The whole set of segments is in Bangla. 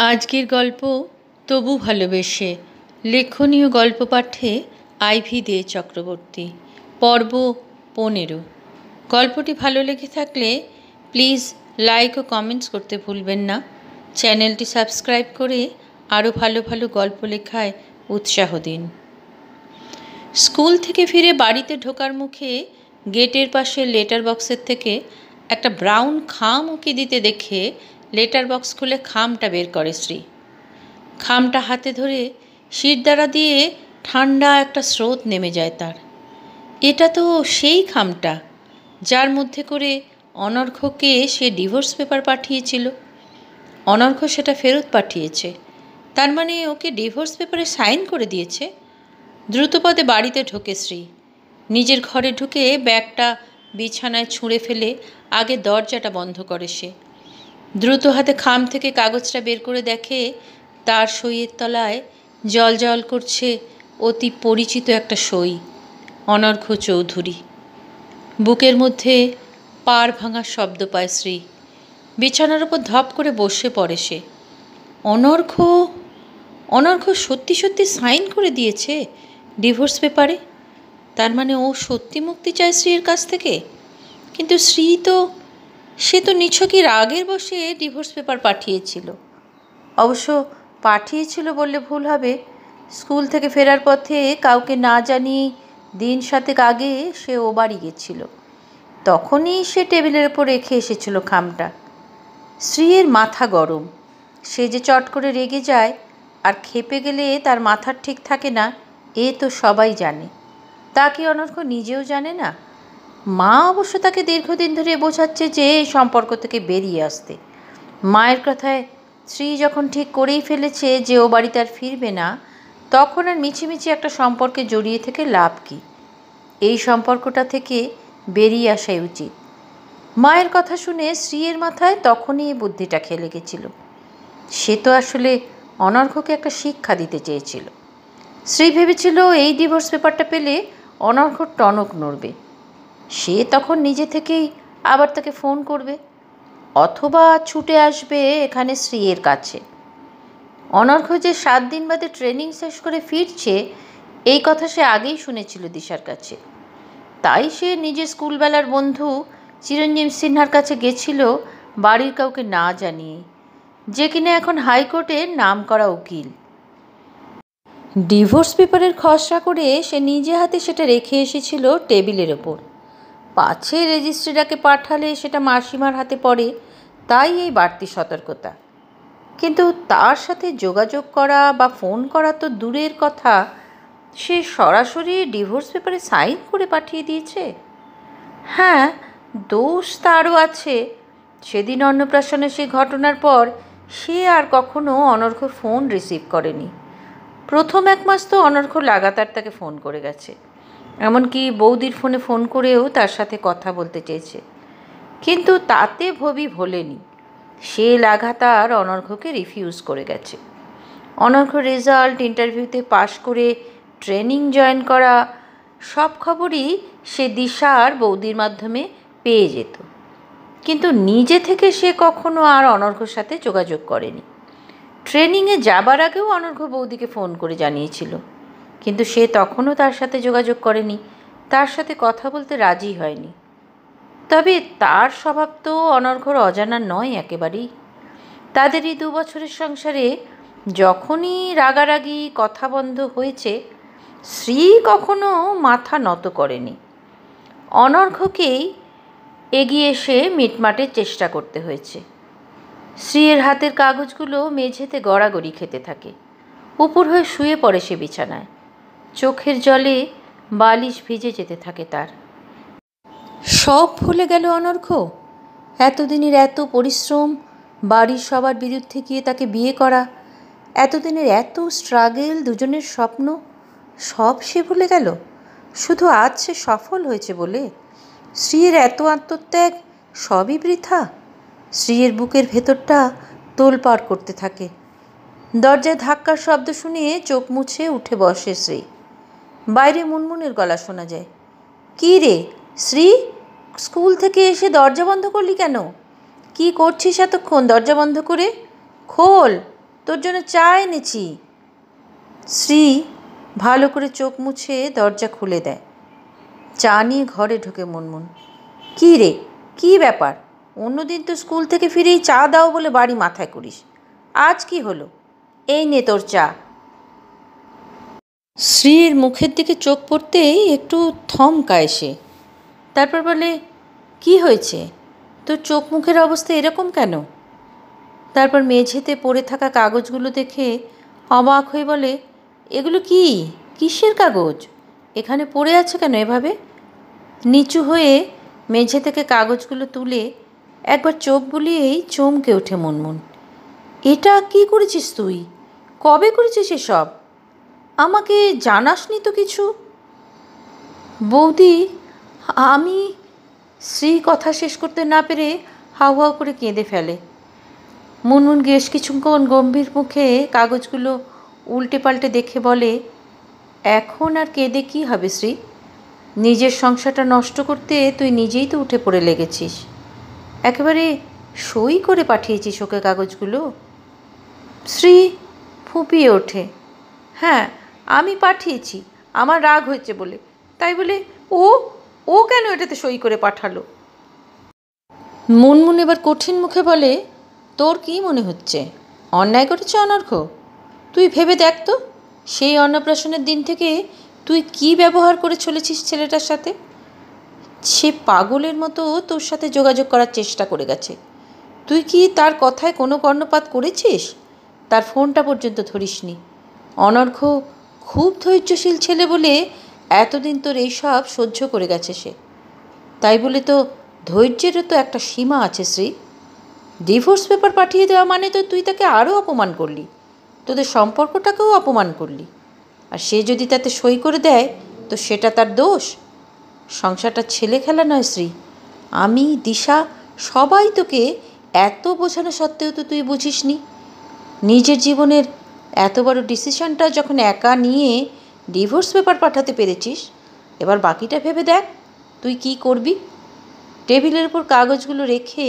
আজকের গল্প তবু ভালোবেসে লেখনীয় গল্প পাঠে আইভি দে চক্রবর্তী। পর্ব 15। গল্পটি ভালো লেগে থাকলে প্লিজ লাইক ও কমেন্টস করতে ভুলবেন না। চ্যানেলটি সাবস্ক্রাইব করে আরও ভালো ভালো গল্প লেখায় উৎসাহ দিন। স্কুল থেকে ফিরে বাড়িতে ঢোকার মুখে গেটের পাশে লেটার বক্সের থেকে একটা ব্রাউন খাম উঁকি দিতে দেখে লেটার বক্স খুলে খামটা বের করে শ্রী। খামটা হাতে ধরে শিরদাঁড়া দিয়ে ঠান্ডা একটা স্রোত নেমে যায় তার। এটা তো সেই খামটা যার মধ্যে করে অনর্ঘ্যকে সে ডিভোর্স পেপার পাঠিয়েছিল। অনর্ঘ্য সেটা ফেরত পাঠিয়েছে, তার মানে ওকে ডিভোর্স পেপারে সাইন করে দিয়েছে। দ্রুতপদে বাড়িতে ঢোকে শ্রী। নিজের ঘরে ঢুকে ব্যাগটা বিছানায় ছুঁড়ে ফেলে আগে দরজাটা বন্ধ করে সে। দ্রুত হাতে খাম থেকে কাগজটা বের করে দেখে তার সইয়ের তলায় জল জল করছে অতি পরিচিত একটা সই, অনর্ঘ্য চৌধুরী। বুকের মধ্যে পাড় ভাঙার শব্দ পায় শ্রী। বিছানার ওপর ধপ করে বসে পড়ে সে। অনর্ঘ্য সত্যি সত্যি সাইন করে দিয়েছে ডিভোর্স পেপারে। তার মানে ও সত্যি মুক্তি চায় শ্রীর কাছ থেকে। কিন্তু সে তো নিছকই রাগের বশে ডিভোর্স পেপার পাঠিয়েছিল। অবশ্য পাঠিয়েছিল বললে ভুল হবে। স্কুল থেকে ফেরার পথে কাউকে না জানিয়ে দিন 7 আগে সে ও বাড়ি গেছিল। তখনই সে টেবিলের ওপর রেখে এসেছিল খামটা। শ্রীয়ের মাথা গরম। সে যে চট করে রেগে যায় আর খেপে গেলে তার মাথার ঠিক থাকে না, এ তো সবাই জানে। তা কি অনর্ঘ্য নিজেও জানে না? মা অবশ্য তাকে দীর্ঘদিন ধরে বোঝাচ্ছে যে এই সম্পর্ক থেকে বেরিয়ে আসতে। মায়ের কথায় শ্রী যখন ঠিক করেই ফেলেছে যে ও বাড়িতে আর ফিরবে না, তখন আর মিছিমিছি একটা সম্পর্কে জড়িয়ে থেকে লাভ কি? এই সম্পর্কটা থেকে বেরিয়ে আসাই উচিত। মায়ের কথা শুনে শ্রীয়ের মাথায় তখনই এই বুদ্ধিটা খেলে গেছিল। সে তো আসলে অনর্ঘ্যকে একটা শিক্ষা দিতে চেয়েছিল। শ্রী ভেবেছিল এই ডিভোর্স পেপারটা পেলে অনর্ঘ্যর টনক নড়বে। সে তখন নিজে থেকেই আবার তাকে ফোন করবে, অথবা ছুটে আসবে এখানে শ্রীয়ের কাছে। অনর্ঘ্য যে 7 দিন বাদে ট্রেনিং শেষ করে ফিরছে, এই কথা সে আগেই শুনেছিল দিশার কাছে। তাই সে নিজের স্কুলবেলার বন্ধু চিরঞ্জীব সিনহার কাছে গেছিল বাড়ির কাউকে না জানিয়ে, যে কিনা এখন হাইকোর্টের নাম করা উকিল। ডিভোর্স পেপারের খসড়া করে সে নিজে হাতে সেটা রেখে এসেছিল টেবিলের ওপর। পাছে রেজিস্ট্রিটাকে পাঠালে সেটা মাসিমার হাতে পড়ে, তাই এই বাড়তি সতর্কতা। কিন্তু তার সাথে যোগাযোগ করা বা ফোন করা তো দূরের কথা, সে সরাসরি ডিভোর্স পেপারে সাইন করে পাঠিয়ে দিয়েছে। হ্যাঁ, দোষ তারও আছে। সেদিন অন্নপ্রাশনের সেই ঘটনার পর সে আর কখনো অনর্ঘ্যর ফোন রিসিভ করেনি। প্রথম 1 মাস তো অনর্ঘ্য লাগাতার তাকে ফোন করে গেছে, এমনকি বৌদির ফোনে ফোন করেও তার সাথে কথা বলতে চেয়েছে। কিন্তু তাতে ভবি ভোলেনি। সে লাগাতার অনর্ঘ্যকে রিফিউজ করে গেছে। অনর্ঘ্য রেজাল্ট, ইন্টারভিউতে পাশ করে ট্রেনিং জয়েন করা, সব খবরই সে দিশার বৌদির মাধ্যমে পেয়ে যেত। কিন্তু নিজে থেকে সে কখনো আর অনর্ঘ্যর সাথে যোগাযোগ করেনি। ট্রেনিংয়ে যাবার আগেও অনর্ঘ্য বৌদিকে ফোন করে জানিয়েছিল, কিন্তু সে তখনও তার সাথে যোগাযোগ করেনি, তার সাথে কথা বলতে রাজি হয়নি। তবে তার স্বভাব তো অনর্ঘ্যর অজানা নয় একেবারেই। তাদের এই 2 বছরের সংসারে যখনই রাগারাগি কথা বন্ধ হয়েছে, শ্রী কখনো মাথা নত করেনি। অনর্ঘ্যকেই এগিয়ে এসে মিটমাটের চেষ্টা করতে হয়েছে। শ্রীয়ের হাতের কাগজগুলো মেঝেতে গড়াগড়ি খেতে থাকে। উপর হয়ে শুয়ে পড়ে সে বিছানায়। চোখের জলে বালিশ ভিজে যেতে থাকে তার। সব ভুলে গেল অনর্ঘ্য। এতদিনের এত পরিশ্রম, বাড়ির সবার বিরুদ্ধে গিয়ে তাকে বিয়ে করা, এতদিনের এত স্ট্রাগল, দুজনের স্বপ্ন, সব সে ভুলে গেল শুধু আজ সে সফল হয়েছে বলে। শ্রীয়ের এত আত্মত্যাগ সবই বৃথা। শ্রীয়ের বুকের ভেতরটা তোলপাড় করতে থাকে। দরজায় ধাক্কার শব্দ শুনে চোখ মুছে উঠে বসে শ্রী। বাইরে মুনমুনের গলা শোনা যায়। কী রে শ্রী, স্কুল থেকে এসে দরজা বন্ধ করলি কেন? কি করছিস এতক্ষণ দরজা বন্ধ করে? খোল। তোর জন্য চা এনেছি। শ্রী ভালো করে চোখ মুছে দরজা খুলে দেয়। চা নিয়ে ঘরে ঢোকে মুনমুন। কী রে, কী ব্যাপার? অন্যদিন তো স্কুল থেকে ফিরেই চা দাও বলে বাড়ি মাথায় করিস, আজ কি হলো? এই নে তোর চা। শ্রীর মুখের দিকে চোখ পড়তেই একটু থমকায় সে। তারপর বলে, কি হয়েছে? তোর চোখ মুখের অবস্থা এরকম কেন? তারপর মেঝেতে পড়ে থাকা কাগজগুলো দেখে অবাক হয়ে বলে, এগুলো কি? কিসের কাগজ? এখানে পড়ে আছে কেন এভাবে? নিচু হয়ে মেঝে থেকে কাগজগুলো তুলে একবার চোখ বুলিয়েই চমকে ওঠে মুনমুন। এটা কি করেছিস তুই? কবে করেছিস এসব? আমাকে জানাসনি তো কিছু। বৌদি, আমি... শ্রী কথা শেষ করতে না পেরে হাউ হাউ করে কেঁদে ফেলে। মুনমুন বেশ কিছুক্ষণ গম্ভীর মুখে কাগজগুলো উল্টে পাল্টে দেখে বলে, এখন আর কেঁদে কী হবে শ্রী? নিজের সংসারটা নষ্ট করতে তুই নিজেই তো উঠে পড়ে লেগেছিস। একেবারে সই করে পাঠিয়েছিস ওকে কাগজগুলো। শ্রী ফুঁপিয়ে ওঠে, হ্যাঁ আমি পাঠিয়েছি, আমার রাগ হয়েছে বলে। তাই বলে ও ও কেন এটাতে সই করে পাঠালো? মুনমুন এবার কঠিন মুখে বলে, তোর কি মনে হচ্ছে অন্যায় করেছে অনর্ঘ? তুই ভেবে দেখ তো, সেই অন্নপ্রাশনের দিন থেকে তুই কি ব্যবহার করে চলেছিস ছেলেটার সাথে। সে পাগলের মতো তোর সাথে যোগাযোগ করার চেষ্টা করে গেছে। তুই কি তার কথায় কোনো কর্ণপাত করেছিস? তার ফোনটা পর্যন্ত ধরিসনি। অনর্ঘ খুব ধৈর্যশীল ছেলে বলে এতদিন তোর এইসব সহ্য করে গেছে সে। তাই বলে তো ধৈর্যেরও তো একটা সীমা আছে শ্রী। ডিভোর্স পেপার পাঠিয়ে দেওয়া মানে তো তুই তাকে আরও অপমান করলি, তোদের সম্পর্কটাকেও অপমান করলি। আর সে যদি তাতে সই করে দেয় তো সেটা তার দোষ? সংসারটা ছেলে খেলা নয় শ্রী। আমি, দিশা, সবাই তোকে এত বোঝানো সত্ত্বেও তো তুই বুঝিসনি। নিজের জীবনের এত বড় ডিসিশনটা যখন একা নিয়ে ডিভোর্স পেপার পাঠাতে পেরেছিস, এবার বাকিটা ভেবে দেখ তুই কি করবি। টেবিলের উপর কাগজগুলো রেখে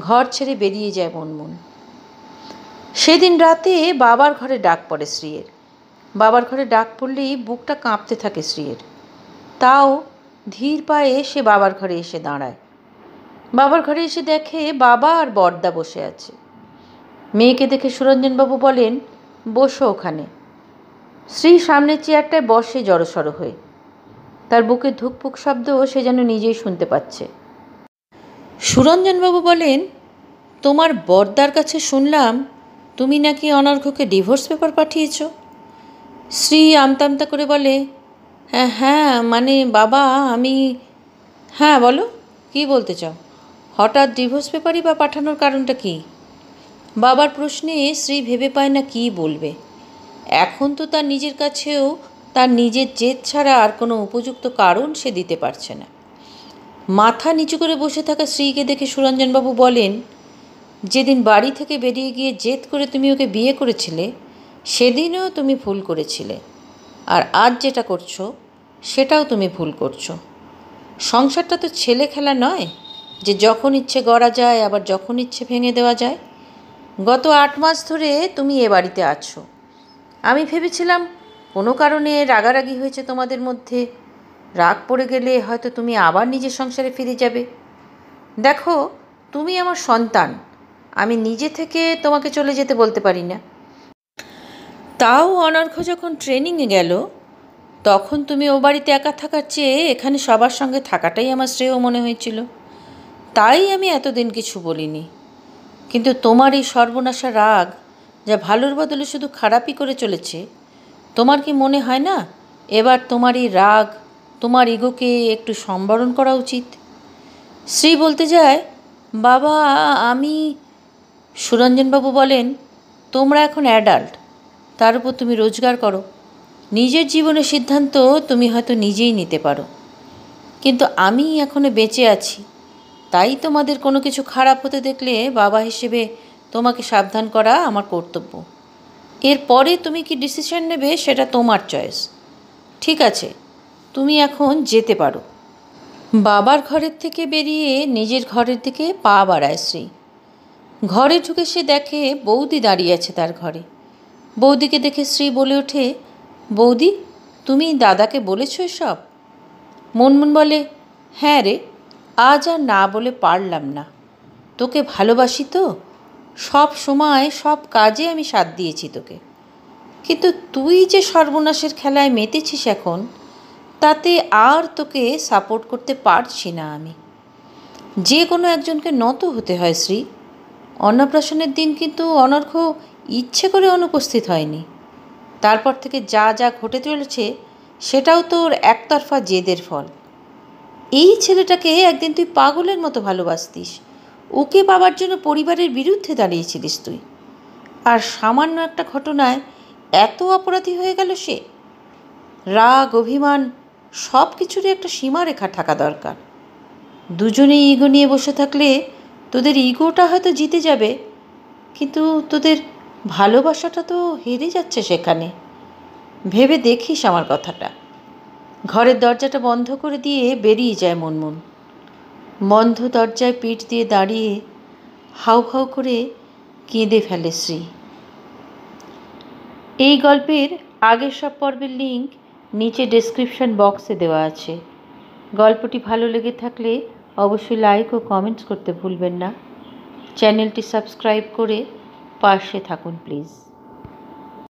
ঘর ছেড়ে বেরিয়ে যায় মুনমুন। সেদিন রাতে বাবার ঘরে ডাক পড়ে শ্রীয়ের। বাবার ঘরে ডাক পড়লেই বুকটা কাঁপতে থাকে শ্রীয়ের। তাও ধীর পায়ে সে বাবার ঘরে এসে দাঁড়ায়। বাবার ঘরে এসে দেখে বাবা আর বড়দা বসে আছে। মেয়েকে দেখে সুরঞ্জনবাবু বলেন, বসো ওখানে। শ্রী সামনের চেয়ারটায় বসে জড়সড় হয়ে। তার বুকে ধুকপুক শব্দ সে যেন নিজেই শুনতে পাচ্ছে। সুরঞ্জনবাবু বলেন, তোমার বড়দার কাছে শুনলাম তুমি নাকি অনর্ঘকে ডিভোর্স পেপার পাঠিয়েছ। শ্রী আমতা আমতা করে বলে, হ্যাঁ হ্যাঁ মানে বাবা আমি... হ্যাঁ বলো, কি বলতে চাও? হঠাৎ ডিভোর্স পেপারই বা পাঠানোর কারণটা কি? বাবার প্রশ্নে শ্রী ভেবে পায় না কী বলবে। এখন তো তার নিজের কাছেও তার নিজের জেদ ছাড়া আর কোনো উপযুক্ত কারণ সে দিতে পারছে না। মাথা নিচু করে বসে থাকা শ্রীকে দেখে সুরঞ্জনবাবু বলেন, যেদিন বাড়ি থেকে বেরিয়ে গিয়ে জেদ করে তুমি ওকে বিয়ে করেছিলে সেদিনও তুমি ভুল করেছিলে, আর আজ যেটা করছো সেটাও তুমি ভুল করছো। সংসারটা তো ছেলে খেলা নয় যে যখন ইচ্ছে গড়া যায় আবার যখন ইচ্ছে ভেঙে দেওয়া যায়। গত 8 মাস ধরে তুমি এ বাড়িতে আছো। আমি ভেবেছিলাম কোনো কারণে রাগারাগি হয়েছে তোমাদের মধ্যে, রাগ পড়ে গেলে হয়তো তুমি আবার নিজের সংসারে ফিরে যাবে। দেখো, তুমি আমার সন্তান, আমি নিজে থেকে তোমাকে চলে যেতে বলতে পারি না। তাও অনর্ঘ যখন ট্রেনিংয়ে গেল তখন তুমি ও বাড়িতে একা থাকার চেয়ে এখানে সবার সঙ্গে থাকাটাই আমার শ্রেয় মনে হয়েছিল, তাই আমি এতদিন কিছু বলিনি। কিন্তু তোমার এই সর্বনাশা রাগ যা ভালোর বদলে শুধু খারাপই করে চলেছে, তোমার কি মনে হয় না এবার তোমার এই রাগ, তোমার ইগোকে একটু সম্বরণ করা উচিত? শ্রী বলতে যায়, বাবা আমি... সুরঞ্জনবাবু বলেন, তোমরা এখন অ্যাডাল্ট, তার উপর তুমি রোজগার করো, নিজের জীবনের সিদ্ধান্ত তুমি হয়তো নিজেই নিতে পারো। কিন্তু আমি এখনো বেঁচে আছি, তাই তোমাদের কোনো কিছু খারাপ হতে দেখলে বাবা হিসেবে তোমাকে সাবধান করা আমার কর্তব্য। এরপরে তুমি কি ডিসিশন নেবে সেটা তোমার চয়েস। ঠিক আছে, তুমি এখন যেতে পারো। বাবার ঘরের থেকে বেরিয়ে নিজের ঘরের দিকে পা বাড়ায় শ্রী। ঘরে ঢুকে সে দেখে বৌদি দাঁড়িয়ে আছে তার ঘরে। বৌদিকে দেখে শ্রী বলে ওঠে, বৌদি, তুমি দাদাকে বলেছো এসব? মুনমুন বলে, হ্যাঁ রে, আজ আর না বলে পারলাম না। তোকে ভালোবাসি তো, সব সময় সব কাজে আমি সাথ দিয়েছি তোকে, কিন্তু তুই যে সর্বনাশের খেলায় মেতেছিস এখন, তাতে আর তোকে সাপোর্ট করতে পারছি না আমি। যে কোনো একজনকে নত হতে হয় শ্রী। অন্নপ্রাশনের দিন কিন্তু অনর্ঘ ইচ্ছে করে অনুপস্থিত হয়নি। তারপর থেকে যা যা ঘটে চলেছে সেটাও তোর একতরফা জেদের ফল। এই ছেলেটাকে একদিন তুই পাগলের মতো ভালোবাসতিস, ওকে পাবার জন্য পরিবারের বিরুদ্ধে দাঁড়িয়েছিলিস তুই, আর সামান্য একটা ঘটনায় এত অপরাধী হয়ে গেল সে। রাগ, অভিমান, সব কিছুরই একটা সীমারেখা থাকা দরকার। দুজনেই ইগো নিয়ে বসে থাকলে তোদের ইগোটা হয়তো জিতে যাবে, কিন্তু তোদের ভালোবাসাটা তো হেরে যাচ্ছে সেখানে। ভেবে দেখিস আমার কথাটা। ঘরের দরজাটা বন্ধ করে দিয়ে বেরিয়ে যায় মুনমুন। বন্ধ দরজায় পিঠ দিয়ে দাঁড়িয়ে হাউ হাউ করে কেঁদে ফেলে শ্রী। এই গল্পের আগের সব পর্বের লিঙ্ক নিচে ডেসক্রিপশন বক্সে দেওয়া আছে। গল্পটি ভালো লেগে থাকলে অবশ্যই লাইক ও কমেন্টস করতে ভুলবেন না। চ্যানেলটি সাবস্ক্রাইব করে পাশে থাকুন প্লিজ।